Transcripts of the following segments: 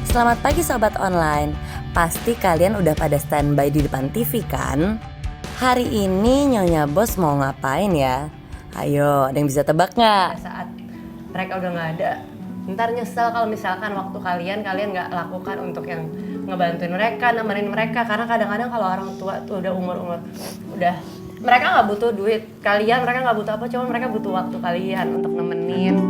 Selamat pagi Sobat Online. Pasti kalian udah pada standby di depan TV kan? Hari ini Nyonya Bos mau ngapain ya? Ayo, ada yang bisa tebak nggak? Saat mereka udah nggak ada, ntar nyesel kalau misalkan waktu kalian nggak lakukan untuk yang ngebantuin mereka, nemenin mereka. Karena kadang-kadang kalau orang tua tuh udah umur udah mereka nggak butuh duit kalian, mereka nggak butuh apa, cuma mereka butuh waktu kalian untuk nemenin.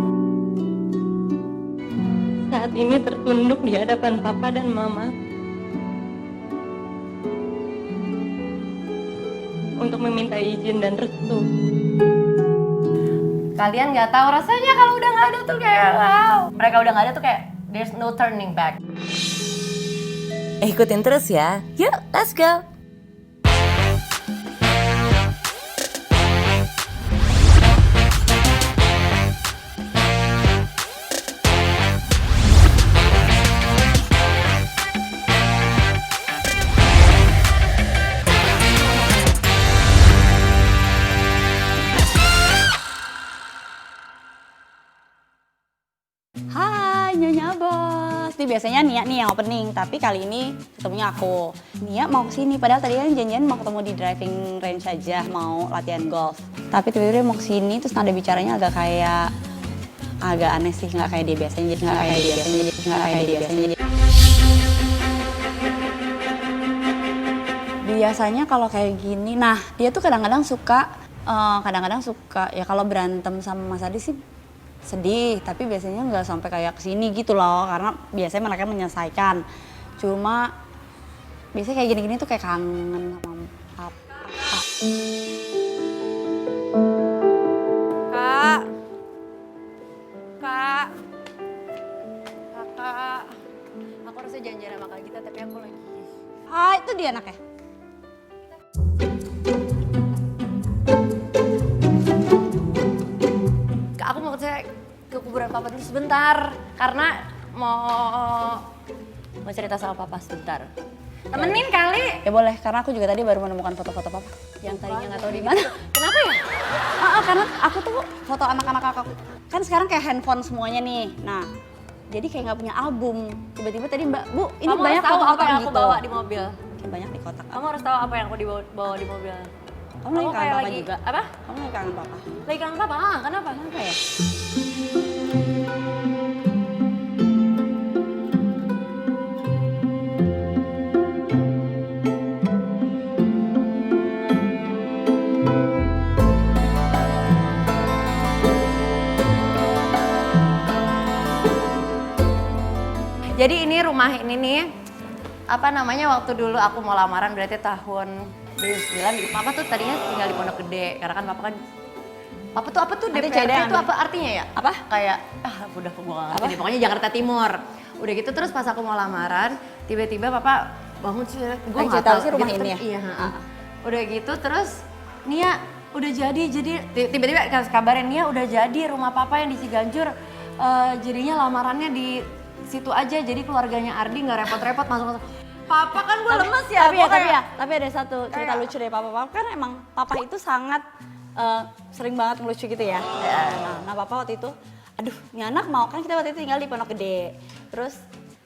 Saat ini tertunduk di hadapan papa dan mama untuk meminta izin dan restu. Kalian nggak tahu rasanya kalau udah nggak ada tuh kayak wow. Mereka udah nggak ada tuh kayak there's no turning back. Ikutin terus ya. Yuk, let's go. Hai Nyonya Bos, ini biasanya Nia nih yang opening, tapi kali ini ketemunya aku. Nia mau kesini, padahal tadi kan janjian mau ketemu di driving range aja, mau latihan golf. Tapi tiba-tiba mau kesini, terus nada bicaranya agak aneh sih, nggak kayak dia biasanya, jadi nggak kayak dia biasanya. Biasanya kalau kayak gini, nah dia tuh kadang-kadang suka ya kalau berantem sama Mas Adi sih sedih, tapi biasanya nggak sampai kayak kesini gitu loh, karena biasanya mereka menyelesaikan. Cuma biasanya kayak gini-gini tuh kayak kangen sama papa. Kakak, aku harusnya janjian sama Kak Gita, tapi aku lagi. Ah, itu dia anaknya. Aku mau ke kuburan papa dulu sebentar karena mau cerita sama papa sebentar. Temenin kali. Ya boleh, karena aku juga tadi baru menemukan foto-foto papa yang tadinya nggak tahu di mana. Kenapa ya? Karena aku tuh foto anak-anak aku kan sekarang kayak handphone semuanya nih. Nah, jadi kayak nggak punya album. Tiba-tiba tadi Mbak, Bu, ini Kamu banyak harus tahu foto-foto apa yang aku gitu. bawa di mobil. Kayak banyak di kotak. Kamu harus tahu apa yang aku bawa di mobil. Kamu lagi kangen papa juga? Apa? Kamu lagi kangen papa? Lagi kangen papa? Kenapa? Kenapa ya? Jadi ini rumah ini nih, apa namanya, waktu dulu aku mau lamaran berarti tahun 2009, papa tuh tadinya tinggal di Pondok Gede, karena kan papa tuh apa tuh DPRD itu apa artinya ya? Apa? Kayak, udah gue gak ngerti deh, pokoknya Jakarta Timur. Udah gitu terus pas aku mau lamaran, tiba-tiba papa bangun sih, gue gak tahu sih rumah gitu, ini ya? Iya, udah gitu terus, Nia udah jadi tiba-tiba kabarin Nia udah jadi rumah papa yang di Ciganjur, jadinya lamarannya di situ aja, jadi keluarganya Ardi nggak repot-repot masuk. Papa kan gue lemes ya. Tapi ada satu cerita lucu dari papa kan emang papa itu sangat sering banget ngelucu gitu ya. Nah papa waktu itu, aduh ini anak mau, kan kita waktu itu tinggal di Pondok Gede. Terus,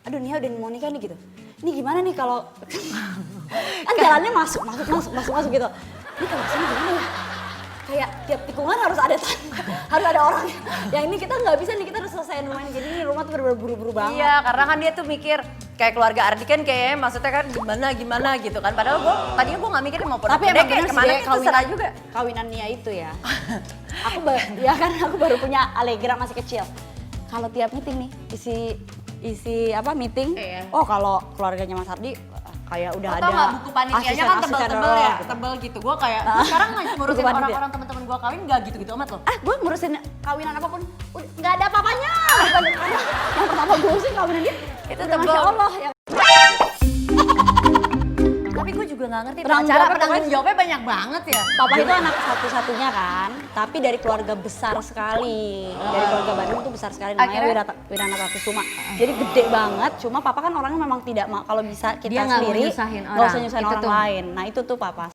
aduh Nia udah mau nikah nih gitu. Ini gimana nih kalau kan jalannya masuk gitu. Ini kalau kesini gimana ya? Kayak tiap tikungan harus ada orang. Yang ini kita nggak bisa nih, kita harus selesaiin rumah ini. Jadi ini rumah tuh bener-bener buru-buru banget. Iya, karena kan dia tuh mikir kayak keluarga Ardi kan kayak maksudnya kan gimana gitu kan. Padahal tadinya gue nggak mikirin mau Pondok Tapi Gede emang kayak bener kemana sih itu serah juga. Kawinan Nia itu ya. Aku baru punya Allegra masih kecil. Kalau tiap meeting nih isi meeting. Iya. Oh kalau keluarganya Mas Ardi kayak udah Tau ada. nggak buku panitianya kan tebel-tebel ya, gitu. tebel gitu. Gue kayak sekarang ngurusin Buku panitia. orang-orang teman-teman gue kawin nggak gitu-gitu amat loh. Gue ngurusin kawinan apapun nggak ada apa-apanya. Yang pertama gue urusin kawinan dia Itu udah, tebel. Masya Allah ya. Tapi gue juga nggak ngerti Penanggung penanggung jawabnya banyak banget ya. Papa itu anak satu-satunya kan, tapi dari keluarga besar sekali. Dari keluarga Bandung tuh besar sekali, namanya Wiranata Kusuma. Jadi gede banget, cuma papa kan orangnya memang tidak kalau bisa kita Dia nggak mau sendiri, nyusahin nggak usah orang. nyusahin Itu orang tuh. lain. Nah itu tuh papa.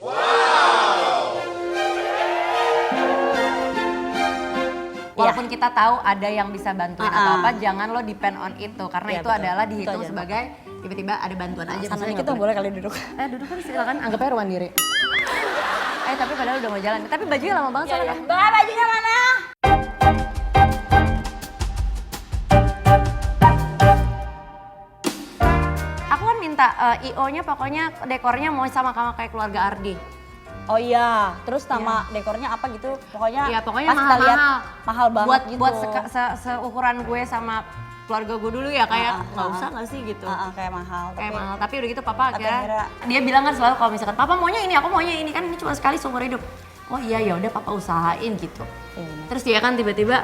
Walaupun kita tahu ada yang bisa bantuin atau apa, jangan lo depend on itu karena Iya, itu betul. adalah Itu dihitung aja. sebagai tiba-tiba ada bantuan aja. Sana maksudnya kita nggak boleh kali duduk. duduk kan silakan, anggapnya ruang diri. Tapi padahal udah mau jalan. Tapi bajunya lama banget soalnya. Mbak, bajunya mana? Aku kan minta IO-nya pokoknya dekornya mau sama kayak keluarga Ardi. Oh iya, terus nama dekornya apa gitu? Pokoknya Iya, pokoknya pas kita lihat mahal-mahal. mahal banget buat gitu. buat seukuran gue sama keluarga gue dulu ya kayak nggak ah. usah nggak sih gitu. Kayak mahal. Kayak mahal. Tapi udah gitu papa tapi akhirnya dia bilang kan selalu kalau misalkan papa maunya ini, aku maunya ini kan ini cuma sekali seumur hidup. Oh iya ya udah papa usahain gitu. Iya, benar. Terus dia kan tiba-tiba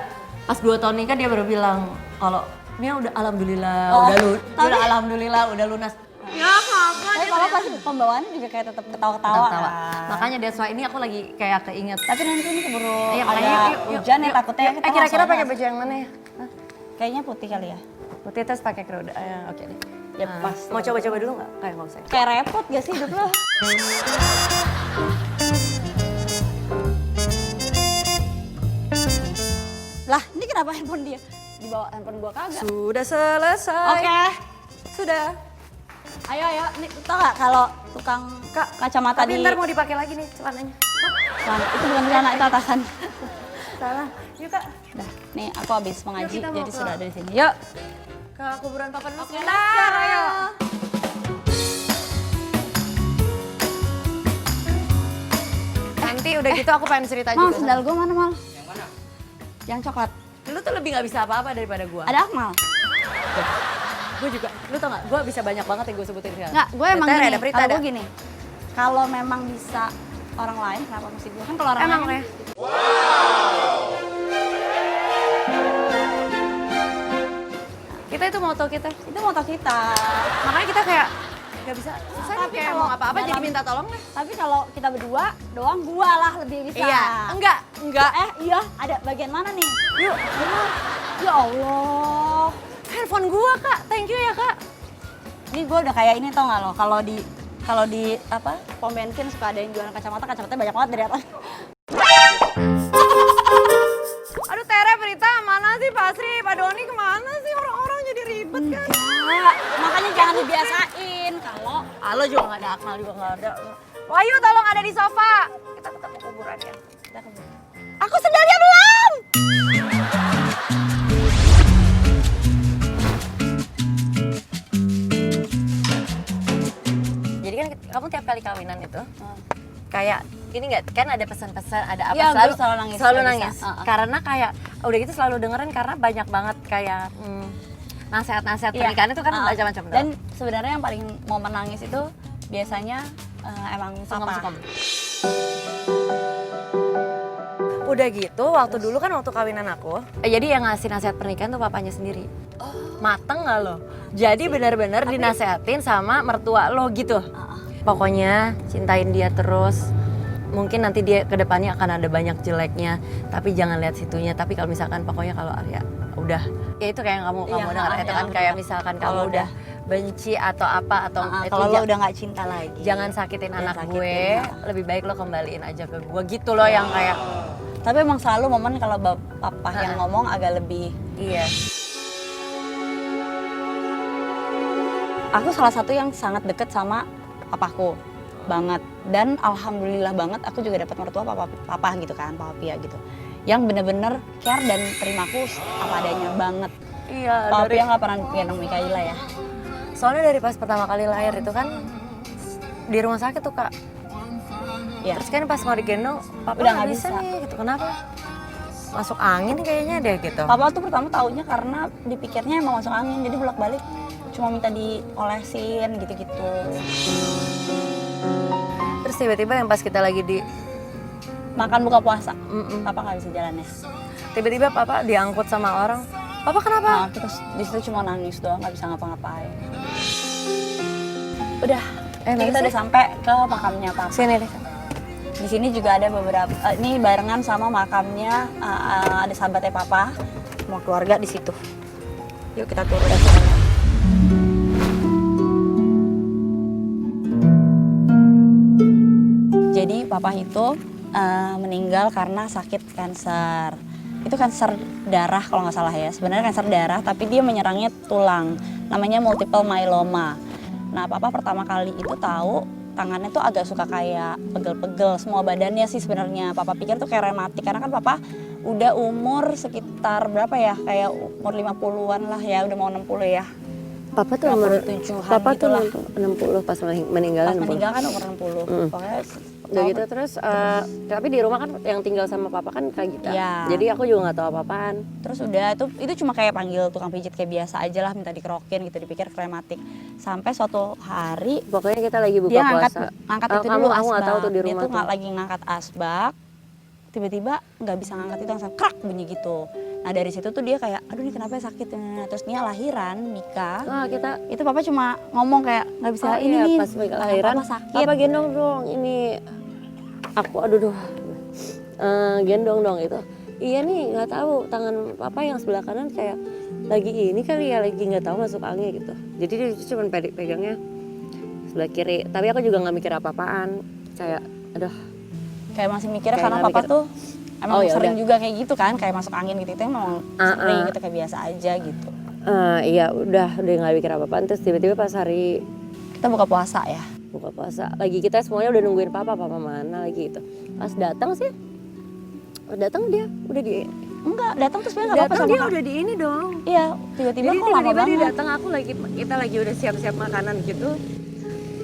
pas 2 tahun nikah dia baru bilang kalau ini udah alhamdulillah udah alhamdulillah udah lunas. Ya kakak. Tapi papa pasti pembawaannya juga kayak tetap ketawa-ketawa Tawa. kan. Makanya that's why ini aku lagi kayak keinget. Tapi nanti ini keburu Iya, ada makanya yuk, hujan ya yuk. takutnya kita Kira-kira langsung pakai aja. baju yang mana ya? Hah? Kayaknya putih kali ya. Putih terus pakai keruda. Oke deh. Ya pas. Mau coba-coba dulu nggak? Kayak nggak usah. Kayak repot gak sih hidup lo? Lah, ini kenapa handphone dia? Dibawa handphone gua kagak. Sudah selesai. Oke. Sudah. Ayo, nih tau gak kalau tukang kacamata Tapi di... ntar mau dipakai lagi nih celananya. Celana, itu bukan celana, itu atasan. Salah. Yuk kak. Dah, nih aku habis mengaji, kita mau jadi ke- sudah ada di sini. Yuk. Ke kuburan papa dulu Oke, sebentar. Ayo. Nanti udah gitu aku pengen cerita Mal, juga. sendal gua mana, Mal? Yang mana? Yang coklat. Lu tuh lebih nggak bisa apa-apa daripada gua. Ada Akmal? Gue juga. Lu tau nggak? Gua bisa banyak banget yang gue sebutin sekarang. Enggak, gue emang Bentar, gini. ada Prita, Kalau ada. gue gini, kalau memang bisa orang lain, kenapa mesti gue? Kan kalau orang Emang lain, ya. Kita itu moto kita. itu moto kita. Makanya kita kayak nggak bisa. Susah Tapi kayak kalau mau apa-apa jadi dalam- minta tolong deh. Tapi kalau kita berdua doang, gua lah lebih bisa. Iya. Enggak. Iya, ada bagian mana nih? Yuk, benar. Ya Allah. Handphone gua kak. Thank you ya kak. Ini gue udah kayak ini tau gak lo, kalau di apa pom bensin suka ada yang jualan kacamatanya banyak banget dari atas. Aduh Tere, Prita, mana sih Pak Sri, Pak Doni kemana sih? Orang-orang jadi ribet kan? Enggak, makanya jangan dibiasain kalau Halo juga nggak ada, Akmal juga nggak ada. Wahyu tolong ada di sofa. Kita ketemu kuburannya. aku sendalnya belum. Jadi kan kamu tiap kali kawinan itu, kayak ini nggak kan ada pesan-pesan, ada apa Iya, gue selalu nangis, Selalu nggak nangis. bisa. Karena kayak udah gitu selalu dengerin karena banyak banget kayak nasihat-nasihat Iya. pernikahan itu kan macam-macam. Dan sebenarnya yang paling momen nangis itu biasanya emang papa. Sungkem-sungkem. Udah gitu, waktu dulu kan waktu kawinan aku, jadi yang ngasih nasihat pernikahan tuh papanya sendiri. Mateng nggak lo? Jadi benar-benar dinasehatin sama mertua lo gitu. Pokoknya cintain dia terus. Mungkin nanti dia ke depannya akan ada banyak jeleknya, tapi jangan lihat situnya. Tapi kalau misalkan pokoknya kalau ya udah, ya itu kayak yang kamu Iya, dengar itu ya, kan bener. kayak misalkan kamu Kalau udah benci atau apa atau itu Kalau lo udah nggak cinta lagi. jangan sakitin Jangan anak sakitin, gue, ya. lebih baik lo kembaliin aja ke gue gitu loh yang kayak Tapi emang selalu momen kalau papa yang ngomong agak lebih. iya. Aku salah satu yang sangat deket sama papaku banget. Dan alhamdulillah banget aku juga dapat mertua papa gitu kan, papa Pia gitu. Yang bener-bener care dan terimaku apa adanya banget. Iya, Papa Pia nggak pernah gendong Mikaela ya. soalnya dari pas pertama kali lahir itu kan di rumah sakit tuh kak. Iya. Terus kan pas mau digendong, papa Udah nggak nggak bisa bisa. nih gitu. Kenapa? Masuk angin kayaknya deh gitu. Papa tuh pertama taunya karena dipikirnya emang masuk angin, jadi bolak-balik cuma minta diolesin gitu-gitu. Terus tiba-tiba yang pas kita lagi di Makan buka puasa, Mm-mm. papa nggak bisa jalannya. tiba-tiba papa diangkut sama orang. Papa kenapa? Nah, terus di situ cuma nangis doang, nggak bisa ngapa-ngapain. Udah, ini mana kita sih? udah sampai ke makamnya papa. Sini deh. Di sini juga ada beberapa, ini barengan sama makamnya ada sahabatnya papa, semua keluarga di situ. Yuk kita turun. Jadi papa itu meninggal karena sakit kanker. Itu itu kanker darah kalau nggak salah ya. Sebenarnya kanker darah, tapi dia menyerangnya tulang. Namanya multiple myeloma. Nah, papa pertama kali itu tahu tangannya tuh agak suka kayak pegel-pegel, semua badannya sih sebenarnya. Papa pikir tuh kayak rematik karena kan papa udah umur sekitar berapa ya? Kayak umur 50-an lah ya, udah mau 60 ya. Papa tuh umur 57-an Papa tuh gitulah. 60 pas meninggal. Pas meninggal kan umur 60. Pokoknya Udah gitu terus tapi di rumah kan yang tinggal sama papa kan Kak Gita. Iya. Jadi aku juga nggak tahu apa-apaan. terus udah itu cuma kayak panggil tukang pijit kayak biasa aja lah, minta dikerokin gitu, dipikir rematik. Sampai suatu hari Pokoknya kita lagi buka dia puasa. ngangkat itu Kamu dulu aku nggak asbak. tahu tuh di Dia rumah tuh lagi ngangkat asbak, tiba-tiba nggak bisa ngangkat itu langsung krak bunyi gitu. Nah dari situ tuh dia kayak aduh ini kenapa ya sakit. Nah, terus Nia lahiran nikah. Wah kita Itu papa cuma ngomong kayak nggak bisa oh, ini iya, nih pas Mika lahiran papa sakit. Papa gendong dong ini aku aduh gendong dong itu. Iya nih nggak tahu tangan papa yang sebelah kanan kayak lagi ini kali ya lagi nggak tahu masuk angin gitu. Jadi dia cuma pegangnya sebelah kiri. Tapi aku juga nggak mikir apa-apaan kayak aduh Kayak masih mikir Kayak karena nggak papa mikir. tuh emang Oh, ya sering udah. juga kayak gitu kan, kayak masuk angin gitu. Itu emang sering gitu kayak biasa aja gitu. iya udah nggak mikir apa-apaan terus tiba-tiba pas hari Kita buka puasa ya. buka puasa lagi kita semuanya udah nungguin papa mana lagi itu pas datang sih datang dia udah di Enggak, datang terus sebenarnya nggak apa-apa datang sama dia Kak. udah di ini dong. Iya, tiba-tiba Jadi kok lama tiba-tiba dia banget. datang kita lagi udah siap-siap makanan gitu.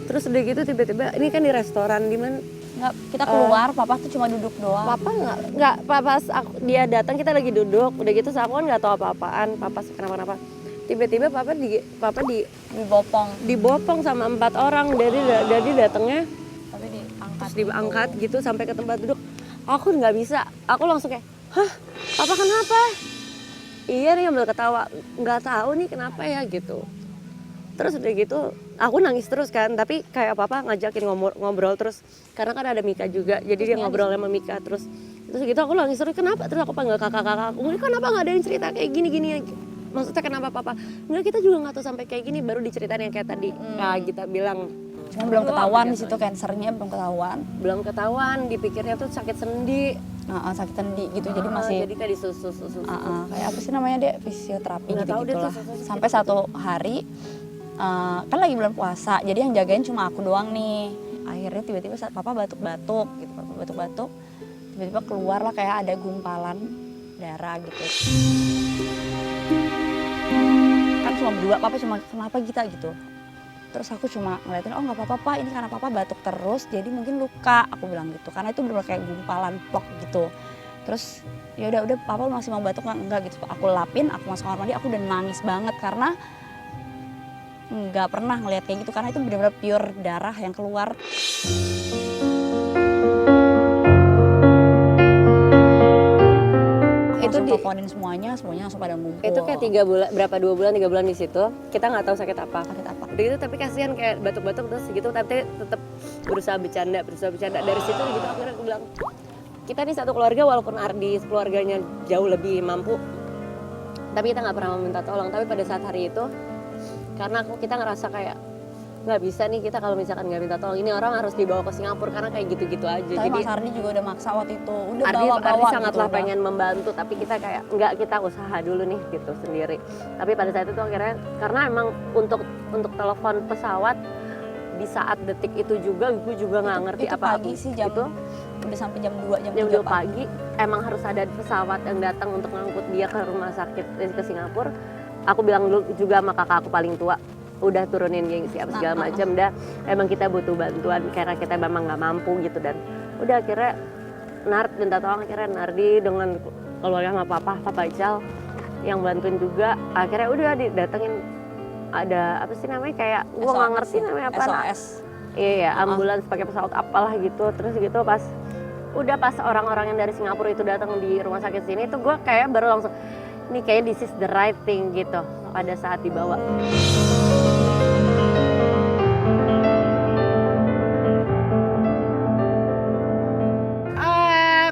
Terus udah gitu tiba-tiba ini kan di restoran di mana Enggak, kita keluar, papa tuh cuma duduk doang. papa nggak pas dia datang kita lagi duduk udah gitu aku kan nggak tahu apa-apaan papa kenapa-napa tiba-tiba papa Dibopong, dibopong sama 4 orang dari datangnya tapi diangkat. terus diangkat gitu sampai ke tempat duduk aku nggak bisa aku langsung kayak hah papa kenapa iya nih sambil ketawa nggak tahu nih kenapa ya gitu terus udah gitu aku nangis terus kan tapi kayak papa ngajakin ngobrol terus karena kan ada Mika juga jadi dia ngobrol sama Mika terus gitu aku nangis terus kenapa terus aku panggil kakak-kakak aku kenapa nggak ada yang cerita kayak gini maksudnya kenapa papa enggak kita juga nggak tahu sampai kayak gini baru diceritain yang kayak tadi kita bilang Cuma belum ketahuan di situ kansernya belum ketahuan. dipikirnya tuh sakit sendi Sakit sendi gitu, jadi masih jadi kayak disusus kayak apa sih namanya deh, fisioterapi Nggak tahu gitu deh lah. tuh, susus. Sampai satu hari kan lagi bulan puasa, jadi yang jagain cuma aku doang nih. Akhirnya tiba-tiba saat papa batuk-batuk gitu, tiba-tiba keluar lah kayak ada gumpalan darah gitu. Kan cuma berdua, papa cuma kenapa gitu. Terus aku cuma ngeliatin, oh nggak apa-apa Pak, ini karena papa batuk terus, jadi mungkin luka, aku bilang gitu. Karena itu benar kayak gumpalan plok gitu. Terus ya udah papa masih mau batuk enggak gitu. Aku lapin, aku masuk kamar mandi, aku udah nangis banget karena nggak pernah ngeliat kayak gitu. Karena itu benar-benar pure darah yang keluar. Itu Langsung di- teleponin semuanya langsung pada ngumpul. itu kayak 3 bulan berapa 2 bulan 3 bulan di situ kita nggak tahu sakit apa Sakit apa? udah gitu tapi kasihan kayak batuk-batuk terus gitu tapi tetap berusaha bercanda dari situ gitu akhirnya aku bilang kita nih satu keluarga walaupun Ardi keluarganya jauh lebih mampu tapi kita nggak pernah meminta tolong tapi pada saat hari itu karena kita ngerasa kayak nggak bisa nih kita kalau misalkan nggak minta tolong ini orang harus dibawa ke Singapura karena kayak gitu-gitu aja Tapi jadi Mas Ardi juga udah maksa waktu itu, udah Ardi bawa-bawa sangatlah gitu, udah. pengen membantu tapi kita kayak nggak kita usaha dulu nih gitu sendiri tapi pada saat itu akhirnya karena emang untuk telepon pesawat di saat detik itu juga gue juga nggak ngerti itu apa pagi sih jam itu udah sampai jam 2 jam jam 3 2 pagi emang harus ada pesawat yang datang untuk ngangkut dia ke rumah sakit ke Singapura aku bilang dulu juga sama kakak aku paling tua udah turunin gengsi apa segala macam dah emang kita butuh bantuan karena kita memang nggak mampu gitu dan udah akhirnya minta tolong akhirnya Nardi dengan keluarga sama papa Ical yang bantuin juga akhirnya udah didatengin ada apa sih namanya kayak gua nggak ngerti namanya apa SOS. iya ambulans pakai pesawat apalah gitu terus gitu pas orang-orang yang dari Singapura itu datang di rumah sakit sini itu gue kayak baru langsung ini kayak this is the right thing gitu pada saat dibawa.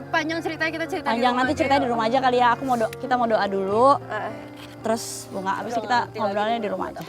Panjang ceritanya kita cerita Panjang nanti ceritanya di rumah aja kali ya. Kita mau doa dulu. Eh. Terus bunga abis itu kita ngobrolnya di rumah aja.